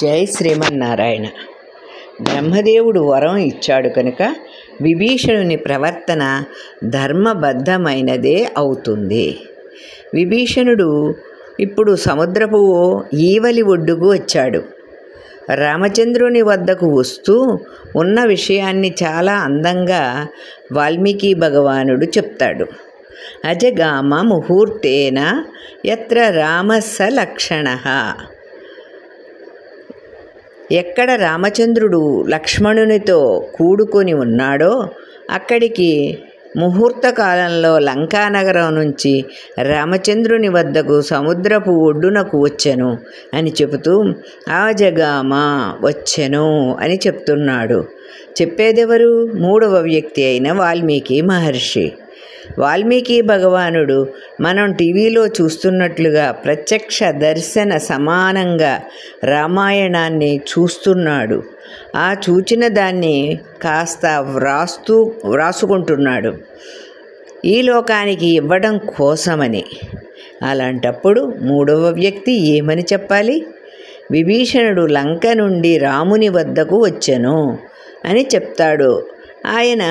జై శ్రీమన్నారాయణ. బ్రహ్మదేవుడు వరం ఇచ్చాడు కనుక విభీషణుని ప్రవర్తన ధర్మబద్ధమైనదే అవుతుంది. విభీషణుడు ఇప్పుడు సముద్రపు ఈవలి ఒడ్డుకు వచ్చాడు. రామచంద్రుని వద్దకు వస్తూ ఉన్న విషయాన్ని చాలా అందంగా వాల్మీకి భగవానుడు చెప్తాడు. అజగామ ముహూర్తేన యత్ర రామస్స లక్షణః. ఎక్కడ రామచంద్రుడు లక్ష్మణునితో కూడుకొని ఉన్నాడో అక్కడికి ముహూర్త కాలంలో లంకానగరం నుంచి రామచంద్రుని వద్దకు సముద్రపు ఒడ్డునకు వచ్చెను అని చెబుతూ ఆజగామ వచ్చెను అని చెప్తున్నాడు. చెప్పేదెవరు? మూడవ వ్యక్తి అయిన వాల్మీకి మహర్షి. వాల్మీకి భగవానుడు మనం టీవీలో చూస్తున్నట్లుగా ప్రత్యక్ష దర్శన సమానంగా రామాయణాన్ని చూస్తున్నాడు. ఆ చూచిన దాన్ని కాస్త వ్రాసుకుంటున్నాడు ఈ లోకానికి ఇవ్వడం కోసమని. అలాంటప్పుడు మూడవ వ్యక్తి ఏమని చెప్పాలి? విభీషణుడు లంక నుండి రాముని వద్దకు వచ్చెను అని చెప్తాడు. ఆయన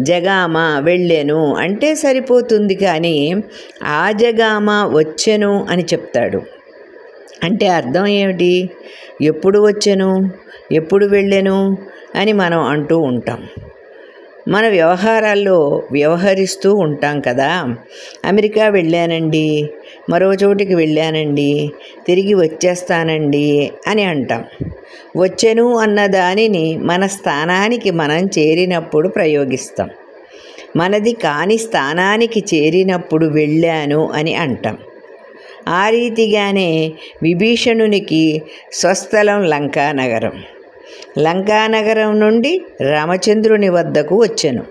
జగామ వెళ్ళెను అంటే సరిపోతుంది, కానీ ఆ జగామ వచ్చెను అని చెప్తాడు. అంటే అర్థం ఏమిటి? ఎప్పుడు వచ్చెను, ఎప్పుడు వెళ్ళెను అని మనం అంటూ ఉంటాం. మన వ్యవహారాల్లో వ్యవహరిస్తూ ఉంటాం కదా. అమెరికా వెళ్ళానండి, మరో చోటికి వెళ్ళానండి, తిరిగి వచ్చేస్తానండి అని అంటాం. వచ్చెను అన్న దానిని మన స్థానానికి మనం చేరినప్పుడు ప్రయోగిస్తాం. మనది కాని స్థానానికి చేరినప్పుడు వెళ్ళాను అని అంటాం. ఆ రీతిగానే విభీషణునికి స్వస్థలం లంకానగరం. లంకానగరం నుండి రామచంద్రుని వద్దకు వచ్చెను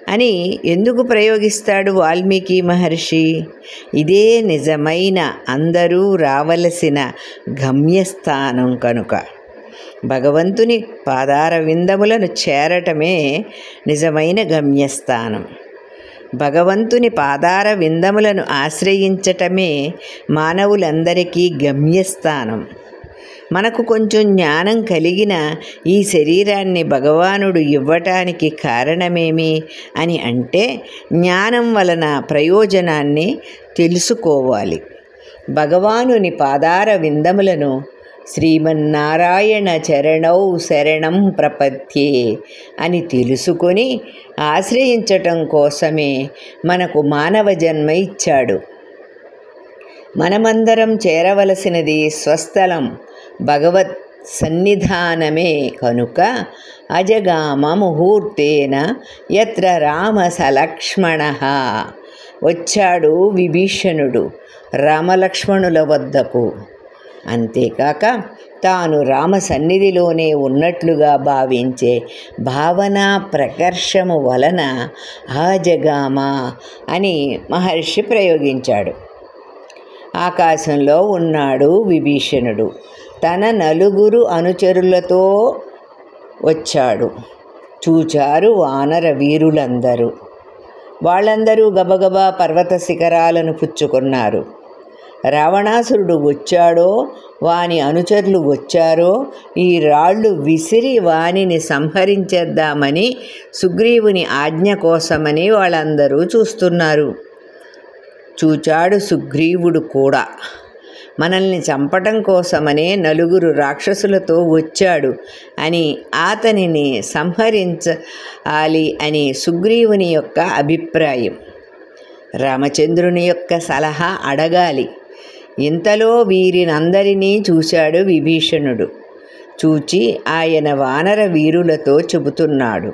అని ఎందుకు ప్రయోగిస్తాడు వాల్మీకి మహర్షి? ఇదే నిజమైన అందరూ రావలసిన గమ్యస్థానం కనుక. భగవంతుని పాదార విందములను చేరటమే నిజమైన గమ్యస్థానం. భగవంతుని పాదార విందములను ఆశ్రయించటమే మానవులందరికీ గమ్యస్థానం. మనకు కొంచెం జ్ఞానం కలిగిన ఈ శరీరాన్ని భగవానుడు ఇవ్వటానికి కారణమేమి అని అంటే జ్ఞానం వలన ప్రయోజనాన్ని తెలుసుకోవాలి. భగవానుని పాదార విందములను శ్రీమన్నారాయణ చరణౌ శరణం ప్రపద్యే అని తెలుసుకొని ఆశ్రయించటం కోసమే మనకు మానవ జన్మ ఇచ్చాడు. మనమందరం చేరవలసినది స్వస్థలం భగవత్ సన్నిధానమే కనుక అజగామ ముహూర్తేన యత్ర రామ సలక్ష్మణః. వచ్చాడు విభీషణుడు రామలక్ష్మణుల వద్దకు. అంతేకాక తాను రామ సన్నిధిలోనే ఉన్నట్లుగా భావించే భావనా ప్రకర్షము వలన ఆజగామ అని మహర్షి ప్రయోగించాడు. ఆకాశంలో ఉన్నాడు విభీషణుడు. తన నలుగురు అనుచరులతో వచ్చాడు. చూచారు వానర వీరులందరూ. వాళ్ళందరూ గబగబా పర్వత శిఖరాలను పుచ్చుకున్నారు. రావణాసురుడు వచ్చాడో, వాని అనుచరులు వచ్చారో, ఈ రాళ్ళు విసిరి వానిని సంహరించేద్దామని సుగ్రీవుని ఆజ్ఞ కోసమని వాళ్ళందరూ చూస్తున్నారు. చూచాడు సుగ్రీవుడు కూడా. మనల్ని చంపటం కోసమనే నలుగురు రాక్షసులతో వచ్చాడు అని, అతనిని సంహరించాలి అని సుగ్రీవుని యొక్క అభిప్రాయం. రామచంద్రుని యొక్క సలహా అడగాలి. ఇంతలో వీరినందరినీ చూశాడు విభీషణుడు. చూచి ఆయన వానర వీరులతో చెబుతున్నాడు,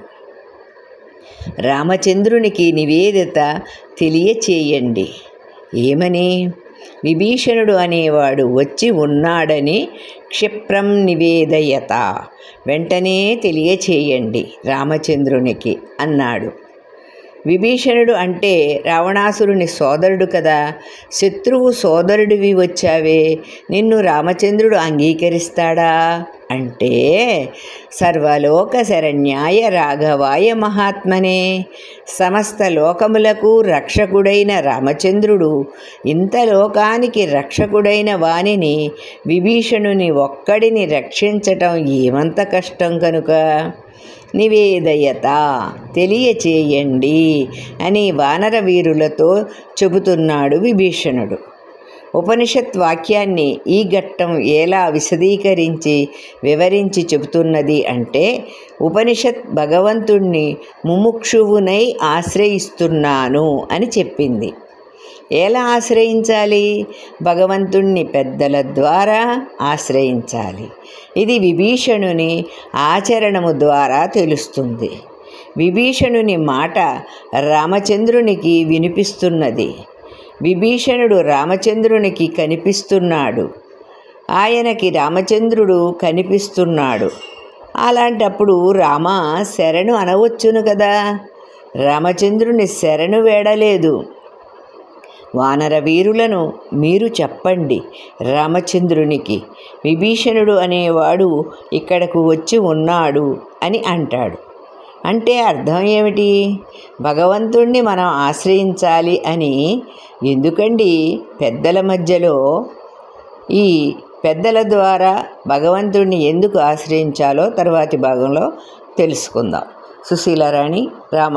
రామచంద్రునికి నివేదిత తెలియచేయండి. ఏమని? విభీషణుడు అనేవాడు వచ్చి ఉన్నాడని క్షిప్రం నివేదయత, వెంటనే తెలియచేయండి రామచంద్రునికి అన్నాడు. విభీషణుడు అంటే రావణాసురుని సోదరుడు కదా. శత్రువు సోదరుడివి వచ్చావే, నిన్ను రామచంద్రుడు అంగీకరిస్తాడా? అంటే సర్వలోక శరణ్యాయ రాఘవాయ మహాత్మనే, సమస్త లోకములకు రక్షకుడైన రామచంద్రుడు ఇంత లోకానికి రక్షకుడైన వానిని విభీషణుని ఒక్కడిని రక్షించటం ఏమంత కష్టం కనుక నివేదయత తెలియచేయండి అని వానర వీరులతో చెబుతున్నాడు విభీషణుడు. ఉపనిషత్ వాక్యాన్ని ఈ ఘట్టం ఎలా వివరించి చెబుతున్నది అంటే, ఉపనిషత్ భగవంతుణ్ణి ముముక్షువునై ఆశ్రయిస్తున్నాను అని చెప్పింది. ఎలా ఆశ్రయించాలి? భగవంతుణ్ణి పెద్దల ద్వారా ఆశ్రయించాలి. ఇది విభీషణుని ఆచరణము ద్వారా తెలుస్తుంది. విభీషణుని మాట రామచంద్రునికి వినిపిస్తున్నది. విభీషణుడు రామచంద్రునికి కనిపిస్తున్నాడు. ఆయనకి రామచంద్రుడు కనిపిస్తున్నాడు. అలాంటప్పుడు రామ శరణు అనవచ్చును కదా. రామచంద్రుని శరణు వేడలేదు. వానర వీరులను మీరు చెప్పండి రామచంద్రునికి, విభీషణుడు అనేవాడు ఇక్కడకు వచ్చి ఉన్నాడు అని అంటాడు. అంటే అర్థం ఏమిటి? భగవంతుణ్ణి మనం ఆశ్రయించాలి అని. ఎందుకండి పెద్దల మధ్యలో ఈ పెద్దల ద్వారా భగవంతుణ్ణి ఎందుకు ఆశ్రయించాలో తర్వాతి భాగంలో తెలుసుకుందాం. సుశీలారాణి రామ